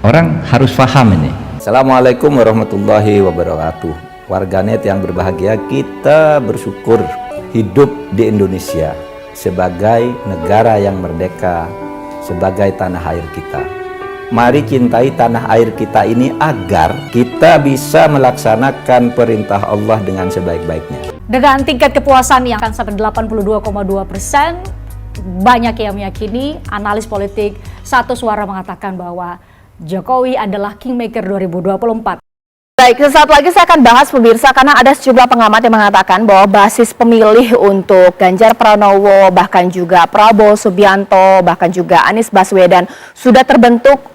Orang harus paham ini. Assalamualaikum warahmatullahi wabarakatuh. Warganet yang berbahagia, kita bersyukur hidup di Indonesia sebagai negara yang merdeka, sebagai tanah air kita. Mari cintai tanah air kita ini agar kita bisa melaksanakan perintah Allah dengan sebaik-baiknya. Dengan tingkat kepuasan yang akan sampai 82,2%, banyak yang meyakini, analis politik satu suara mengatakan bahwa Jokowi adalah Kingmaker 2024. Baik, sesaat lagi saya akan bahas pemirsa, karena ada sejumlah pengamat yang mengatakan bahwa basis pemilih untuk Ganjar Pranowo, bahkan juga Prabowo Subianto, bahkan juga Anies Baswedan sudah terbentuk,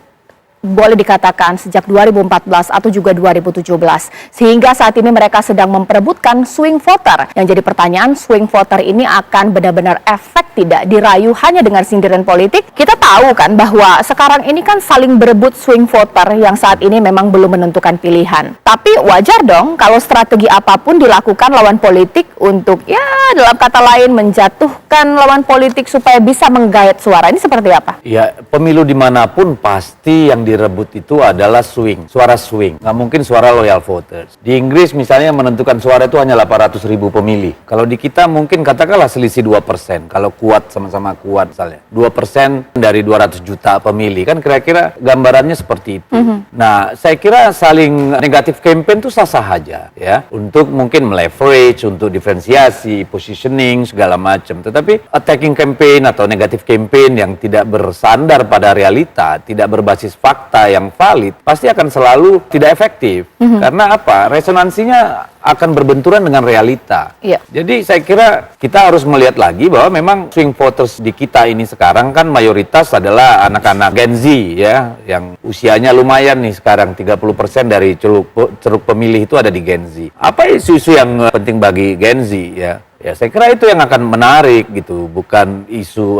boleh dikatakan sejak 2014 atau juga 2017. Sehingga saat ini mereka sedang memperebutkan swing voter. Yang jadi pertanyaan, swing voter ini akan benar-benar efek tidak dirayu hanya dengan sindiran politik? Kita tahu kan bahwa sekarang ini kan saling berebut swing voter yang saat ini memang belum menentukan pilihan. Tapi wajar dong kalau strategi apapun dilakukan lawan politik untuk, ya dalam kata lain, menjatuhkan lawan politik supaya bisa menggait suara. Ini seperti apa? Ya, pemilu dimanapun pasti yang direbut itu adalah swing, suara swing. Nggak mungkin suara loyal voters. Di Inggris misalnya menentukan suara itu hanya 800.000 pemilih. Kalau di kita mungkin katakanlah selisih 2%. Kalau kuat, sama-sama kuat misalnya. 2% dari 200 juta pemilih. Kan kira-kira gambarannya seperti itu. Nah, saya kira saling negatif campaign itu sah-sah aja ya. Untuk mungkin meleverage, untuk diferensiasi, positioning, segala macam. Tetapi attacking campaign atau negatif campaign yang tidak bersandar pada realita, tidak berbasis fakta yang valid, pasti akan selalu tidak efektif. Karena apa? Resonansinya akan berbenturan dengan realita. Jadi saya kira kita harus melihat lagi bahwa memang swing voters di kita ini sekarang kan mayoritas adalah anak-anak Gen Z ya, yang usianya lumayan nih sekarang, 30% dari ceruk pemilih itu ada di Gen Z. Apa isu-isu yang penting bagi Gen Z ya? Ya, saya kira itu yang akan menarik gitu, bukan isu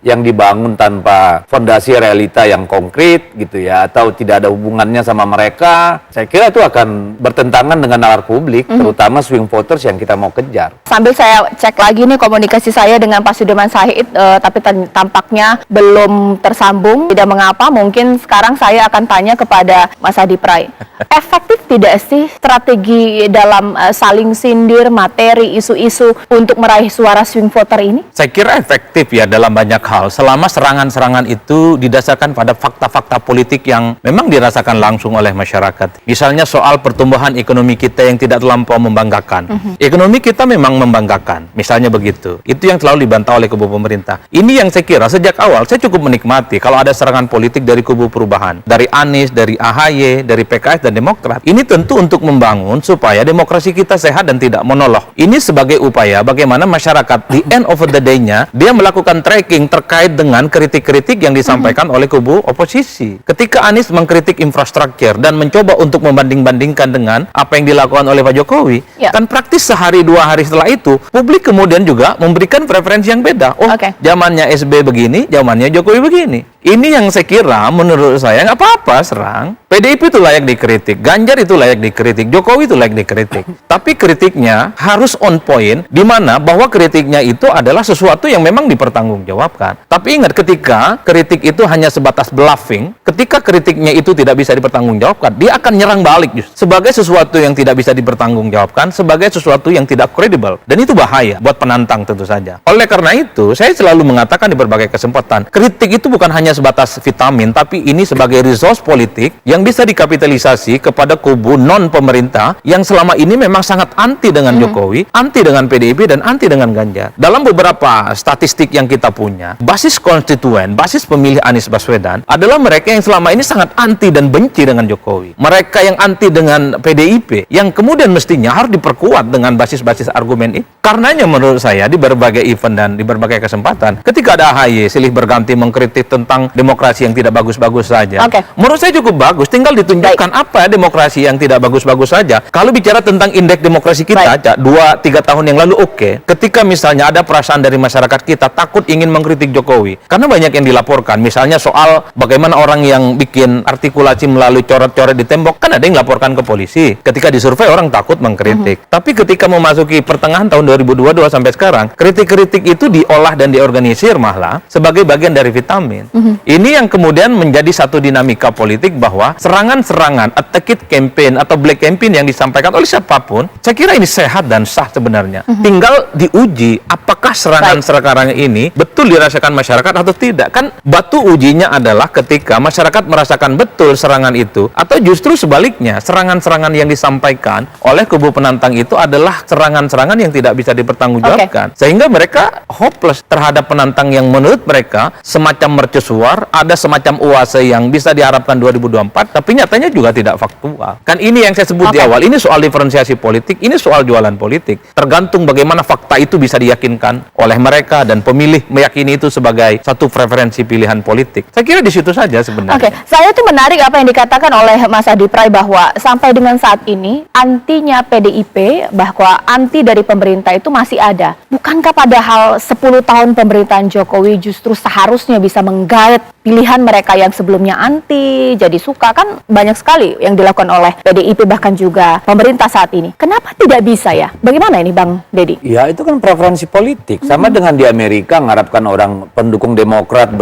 yang dibangun tanpa fondasi realita yang konkret gitu ya, atau tidak ada hubungannya sama mereka. Saya kira itu akan bertentangan dengan nalar publik, terutama swing voters yang kita mau kejar. Sambil saya cek lagi nih komunikasi saya dengan Pak Sudirman Said, tapi tampaknya belum tersambung. Tidak mengapa, mungkin sekarang saya akan tanya kepada Mas Adi Pray. Efektif tidak sih strategi dalam saling sindir materi, isu untuk meraih suara swing voter ini? Saya kira efektif ya dalam banyak hal, selama serangan-serangan itu didasarkan pada fakta-fakta politik yang memang dirasakan langsung oleh masyarakat. Misalnya soal pertumbuhan ekonomi kita yang tidak terlampau membanggakan. Ekonomi kita memang membanggakan, misalnya begitu. Itu yang selalu dibantah oleh kubu pemerintah. Ini yang saya kira sejak awal saya cukup menikmati kalau ada serangan politik dari kubu perubahan, dari Anies, dari AHY, dari PKS dan Demokrat. Ini tentu untuk membangun supaya demokrasi kita sehat dan tidak monolog. Ini sebagai upaya bagaimana masyarakat di end of the day-nya dia melakukan tracking terkait dengan kritik-kritik yang disampaikan oleh kubu oposisi. Ketika Anies mengkritik infrastruktur dan mencoba untuk membanding-bandingkan dengan apa yang dilakukan oleh Pak Jokowi, kan praktis sehari dua hari setelah itu publik kemudian juga memberikan preferensi yang beda. Zamannya SB begini, zamannya Jokowi begini. Ini yang saya kira menurut saya nggak apa-apa serang. PDIP itu layak dikritik, Ganjar itu layak dikritik, Jokowi itu layak dikritik. Tapi kritiknya harus on point, di mana bahwa kritiknya itu adalah sesuatu yang memang dipertanggungjawabkan. Tapi ingat, ketika kritik itu hanya sebatas bluffing, ketika kritiknya itu tidak bisa dipertanggungjawabkan, dia akan nyerang balik justru sebagai sesuatu yang tidak bisa dipertanggungjawabkan, sebagai sesuatu yang tidak kredibel. Dan itu bahaya buat penantang tentu saja. Oleh karena itu, saya selalu mengatakan di berbagai kesempatan, kritik itu bukan hanya sebatas vitamin, tapi ini sebagai resource politik yang bisa dikapitalisasi kepada kubu non-pemerintah yang selama ini memang sangat anti dengan Jokowi, anti dengan PDIP, dan anti dengan Ganjar. Dalam beberapa statistik yang kita punya, basis konstituen, basis pemilih Anies Baswedan adalah mereka yang selama ini sangat anti dan benci dengan Jokowi. Mereka yang anti dengan PDIP, yang kemudian mestinya harus diperkuat dengan basis-basis argumen itu. Karenanya menurut saya di berbagai event dan di berbagai kesempatan, ketika ada AHY silih berganti mengkritik tentang demokrasi yang tidak bagus-bagus saja, menurut saya cukup bagus. Tinggal ditunjukkan apa demokrasi yang tidak bagus-bagus saja. Kalau bicara tentang indeks demokrasi kita, 2-3 tahun yang lalu ketika misalnya ada perasaan dari masyarakat kita takut ingin mengkritik Jokowi, karena banyak yang dilaporkan, misalnya soal bagaimana orang yang bikin artikulasi melalui coret-coret di tembok, kan ada yang laporkan ke polisi. Ketika disurvei orang takut mengkritik. Tapi ketika memasuki pertengahan tahun 2022 sampai sekarang, kritik-kritik itu diolah dan diorganisir malah sebagai bagian dari vitamin. Ini yang kemudian menjadi satu dinamika politik bahwa serangan-serangan, attack it campaign atau black campaign yang disampaikan oleh siapapun, saya kira ini sehat dan sah sebenarnya. Tinggal diuji apakah serangan-serangan ini betul dirasakan masyarakat atau tidak. Kan batu ujinya adalah ketika masyarakat merasakan betul serangan itu, atau justru sebaliknya, serangan-serangan yang disampaikan oleh kubu penantang itu adalah serangan-serangan yang tidak bisa dipertanggungjawabkan. Sehingga mereka hopeless terhadap penantang yang menurut mereka semacam mercusuar, ada semacam uase yang bisa diharapkan 2024, tapi nyatanya juga tidak faktual. Kan ini yang saya sebut di awal, ini soal diferensiasi politik, ini soal jualan politik. Tergantung bagaimana fakta itu bisa diyakinkan oleh mereka dan pemilih meyakini itu sebagai satu preferensi pilihan politik. Saya kira di situ saja sebenarnya. Oke, saya tuh menarik apa yang dikatakan oleh Mas Adi Pray bahwa sampai dengan saat ini antinya PDIP, bahwa anti dari pemerintah itu masih ada. Bukankah padahal 10 tahun pemerintahan Jokowi justru seharusnya bisa menggait pilihan mereka yang sebelumnya anti jadi suka? Kan banyak sekali yang dilakukan oleh PDIP bahkan juga pemerintah saat ini. Kenapa tidak bisa ya? Bagaimana ini Bang Dedi? Ya itu kan preferensi politik. Sama dengan di Amerika mengharapkan orang pendukung Demokrat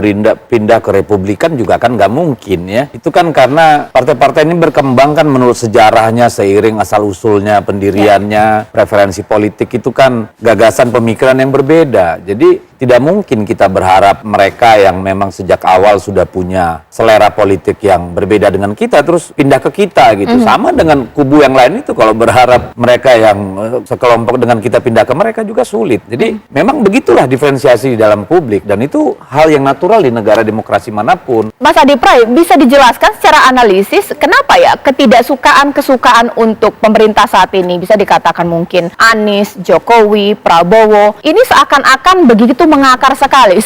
pindah ke Republikan juga kan nggak mungkin ya. Itu kan karena partai-partai ini berkembang kan menurut sejarahnya, seiring asal-usulnya, pendiriannya, preferensi politik itu kan gagasan pemikiran yang berbeda. Jadi tidak mungkin kita berharap mereka yang memang sejak awal sudah punya selera politik yang berbeda dengan kita terus pindah ke kita gitu. Sama dengan kubu yang lain itu, kalau berharap mereka yang sekelompok dengan kita pindah ke mereka juga sulit. Jadi memang begitulah diferensiasi di dalam publik, dan itu hal yang natural di negara demokrasi manapun. Mas Adi Pray, bisa dijelaskan secara analisis kenapa ya kesukaan untuk pemerintah saat ini, bisa dikatakan mungkin Anies, Jokowi, Prabowo, ini seakan-akan begitu mengakar sekali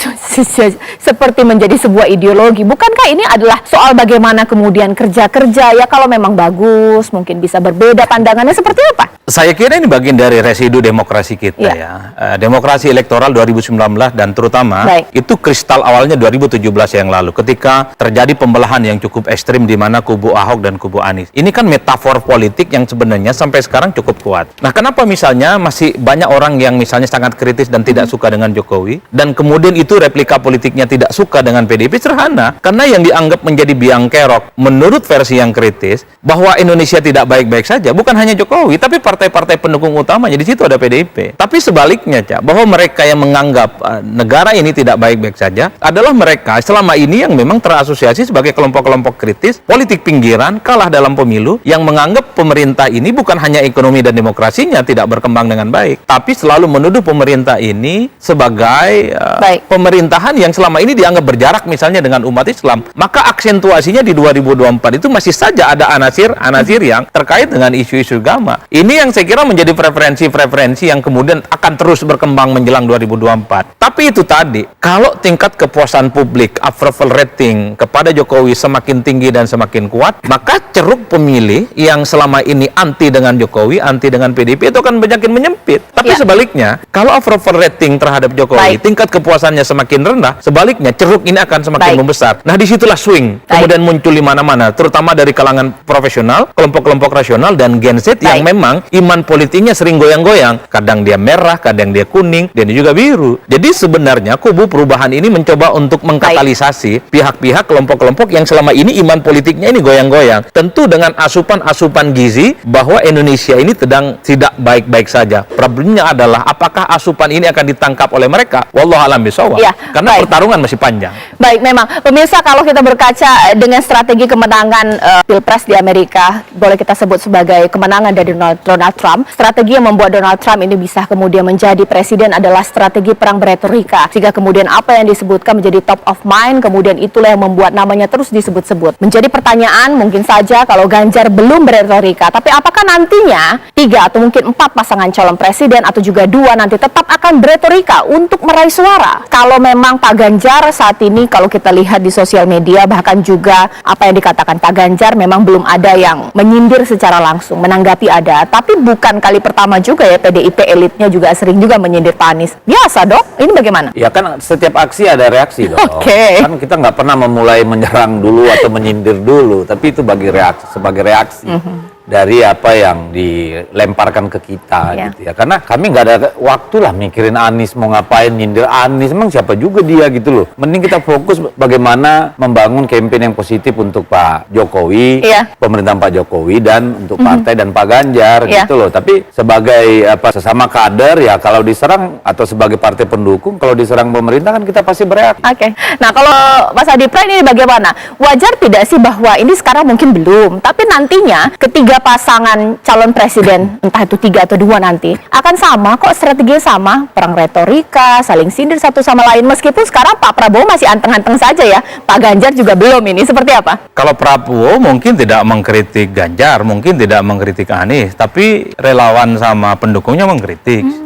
seperti menjadi sebuah ideologi. Bukankah ini adalah soal bagaimana kemudian kerja-kerja ya, kalau memang bagus mungkin bisa berbeda pandangannya, seperti apa? Saya kira ini bagian dari residu demokrasi kita ya. Demokrasi elektoral 2019 dan terutama itu kristal awalnya 2017 yang lalu ketika terjadi pembelahan yang cukup ekstrim di mana kubu Ahok dan kubu Anies. Ini kan metafor politik yang sebenarnya sampai sekarang cukup kuat. Nah, kenapa misalnya masih banyak orang yang misalnya sangat kritis dan tidak suka dengan Jokowi, dan kemudian itu replika politiknya tidak suka dengan PDIP? Sederhana, karena yang dianggap menjadi biang kerok menurut versi yang kritis bahwa Indonesia tidak baik-baik saja bukan hanya Jokowi, tapi partai-partai pendukung utamanya. Di situ ada PDIP. Tapi sebaliknya, bahwa mereka yang menganggap negara ini tidak baik-baik saja adalah mereka selama ini yang memang terasosiasi sebagai kelompok-kelompok kritis, politik pinggiran, kalah dalam pemilu, yang menganggap pemerintah ini bukan hanya ekonomi dan demokrasinya tidak berkembang dengan baik, tapi selalu menuduh pemerintah ini sebagai pemerintahan yang selama ini dianggap berjarak misalnya dengan umat Islam. Maka aksentuasinya di 2024 itu masih saja ada anasir yang terkait dengan isu-isu agama. Ini yang saya kira menjadi preferensi yang kemudian akan terus berkembang menjelang 2024. Tapi itu tadi, kalau tingkat kepuasan publik, approval rating kepada Jokowi semakin tinggi dan semakin kuat, maka ceruk pemilih yang selama ini anti dengan Jokowi, anti dengan PDIP itu akan makin menyempit. Tapi sebaliknya, kalau approval rating terhadap Jokowi, tingkat kepuasannya semakin rendah, sebaliknya ceruk ini akan semakin membesar. Nah, disitulah swing kemudian muncul di mana-mana, terutama dari kalangan profesional, kelompok-kelompok rasional dan Gen Z yang memang iman politiknya sering goyang-goyang. Kadang dia merah, kadang dia kuning, dan juga biru. Jadi sebenarnya kubu perubahan ini mencoba untuk mengkatalisasi pihak-pihak, kelompok-kelompok yang selama ini iman politiknya ini goyang-goyang. Tentu dengan asupan-asupan gizi bahwa Indonesia ini sedang tidak baik-baik saja. Problemnya adalah apakah asupan ini akan ditangkap oleh mereka? Wallahualam bisawab. Karena pertarungan masih panjang. Baik, memang pemirsa, kalau kita berkaca dengan strategi kemenangan Pilpres di Amerika, boleh kita sebut sebagai kemenangan dari Donald Trump, strategi yang membuat Donald Trump ini bisa kemudian menjadi presiden adalah strategi perang beretorika, sehingga kemudian apa yang disebutkan menjadi top of mind, kemudian itulah yang membuat namanya terus disebut-sebut. Menjadi pertanyaan mungkin saja kalau Ganjar belum beretorika, tapi apakah nantinya 3 atau mungkin 4 pasangan calon presiden atau juga 2 nanti tetap akan beretorika untuk meraih suara? Kalau memang Pak Ganjar saat ini, kalau kita lihat di sosial media, bahkan juga apa yang dikatakan Pak Ganjar, memang belum ada yang menyindir secara langsung, menanggapi ada. Tapi bukan kali pertama juga ya PDIP elitnya juga sering juga menyindir Pak Anies. Biasa dong, ini bagaimana? Ya kan setiap aksi ada reaksi dong. Kan kita nggak pernah memulai menyerang dulu atau menyindir dulu, tapi itu sebagai reaksi. dari apa yang dilemparkan ke kita Ya. gitu ya. Karena kami nggak ada waktu lah mikirin Anies mau ngapain, nyindir Anies, emang siapa juga dia gitu loh. Mending kita fokus bagaimana membangun campaign yang positif untuk Pak Jokowi, Iya. pemerintahan Pak Jokowi dan untuk partai dan Pak Ganjar Iya. gitu loh. Tapi sebagai sesama kader ya kalau diserang atau sebagai partai pendukung kalau diserang pemerintah kan kita pasti bereaksi. Oke. Nah, kalau Mas Adi Pray ini bagaimana? Wajar tidak sih bahwa ini sekarang mungkin belum, tapi nantinya ketiga pasangan calon presiden, entah itu 3 atau 2 nanti, akan sama kok, strateginya sama, perang retorika, saling sindir satu sama lain, meskipun sekarang Pak Prabowo masih anteng-anteng saja ya, Pak Ganjar juga belum, ini seperti apa? Kalau Prabowo mungkin tidak mengkritik Ganjar, mungkin tidak mengkritik Anies, tapi relawan sama pendukungnya mengkritik.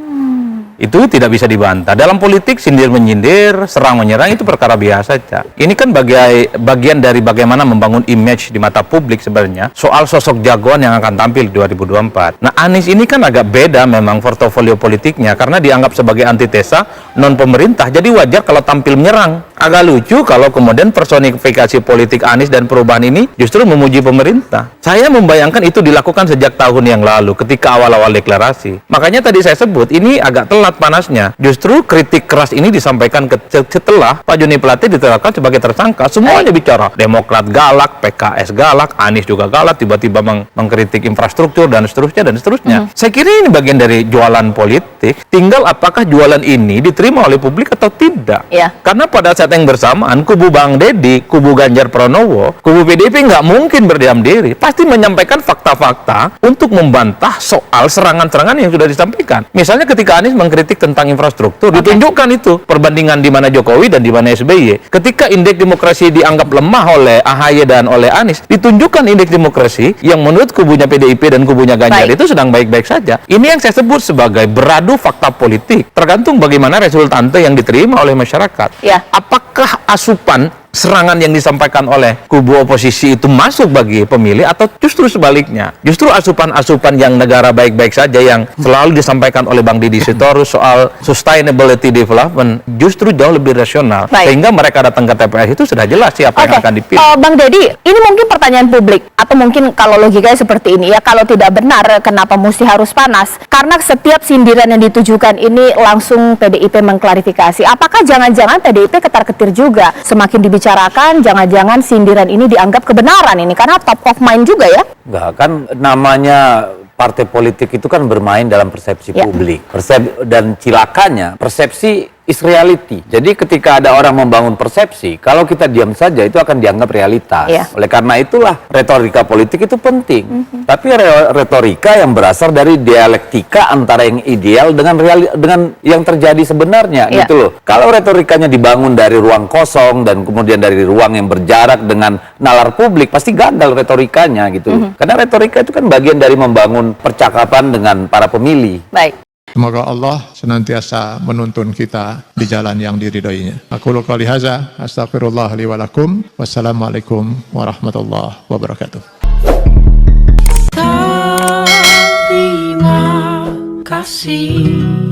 Itu tidak bisa dibantah. Dalam politik sindir-menyindir, serang-menyerang itu perkara biasa, Cak. Ini kan bagian dari bagaimana membangun image di mata publik sebenarnya soal sosok jagoan yang akan tampil di 2024. Nah, Anies ini kan agak beda memang portofolio politiknya karena dianggap sebagai antitesa non pemerintah. Jadi wajar kalau tampil menyerang. Agak lucu kalau kemudian personifikasi politik Anies dan perubahan ini justru memuji pemerintah. Saya membayangkan itu dilakukan sejak tahun yang lalu ketika awal-awal deklarasi. Makanya tadi saya sebut ini agak telat panasnya. Justru kritik keras ini disampaikan setelah Pak Joni Plate ditetapkan sebagai tersangka. Semuanya bicara Demokrat galak, PKS galak, Anies juga galak, tiba-tiba mengkritik infrastruktur dan seterusnya. Saya kira ini bagian dari jualan politik. Tinggal apakah jualan ini diterima oleh publik atau tidak. Iya. Karena pada saat yang bersamaan kubu Bang Deddy, kubu Ganjar Pranowo, kubu PDIP nggak mungkin berdiam diri. Pasti menyampaikan fakta-fakta untuk membantah soal serangan-serangan yang sudah disampaikan. Misalnya ketika Anies mengkritik tentang infrastruktur, ditunjukkan itu perbandingan di mana Jokowi dan di mana SBY. Ketika indeks demokrasi dianggap lemah oleh AHY dan oleh Anies, ditunjukkan indeks demokrasi yang menurut kubunya PDIP dan kubunya Ganjar itu sedang baik-baik saja. Ini yang saya sebut sebagai beradu fakta politik. Tergantung bagaimana resultante yang diterima oleh masyarakat. Ya. Apakah asupan serangan yang disampaikan oleh kubu oposisi itu masuk bagi pemilih atau justru sebaliknya? Justru asupan-asupan yang negara baik-baik saja yang selalu disampaikan oleh Bang Deddy Sitorus soal sustainability development justru jauh lebih rasional. Baik. Sehingga mereka datang ke TPS itu sudah jelas siapa yang akan dipilih. Bang Deddy, ini mungkin pertanyaan publik atau mungkin kalau logikanya seperti ini ya, kalau tidak benar kenapa mesti harus panas? Karena setiap sindiran yang ditujukan ini langsung PDIP mengklarifikasi. Apakah jangan-jangan PDIP ketar-ketir juga semakin dibicarakan, jangan-jangan sindiran ini dianggap kebenaran ini karena top of mind juga ya? Enggak, kan namanya partai politik itu kan bermain dalam persepsi publik. Dan cilakanya persepsi is reality. Jadi ketika ada orang membangun persepsi, kalau kita diam saja itu akan dianggap realitas. Oleh karena itulah retorika politik itu penting. Tapi retorika yang berasal dari dialektika antara yang ideal dengan yang terjadi sebenarnya gitu loh. Kalau retorikanya dibangun dari ruang kosong dan kemudian dari ruang yang berjarak dengan nalar publik, pasti gagal retorikanya gitu loh. Karena retorika itu kan bagian dari membangun percakapan dengan para pemilih. Baik. Semoga Allah senantiasa menuntun kita di jalan yang diridhoinya. Aku qouli hadza, astaghfirullah li wa lakum. Wassalamualaikum warahmatullahi wabarakatuh. Terima kasih.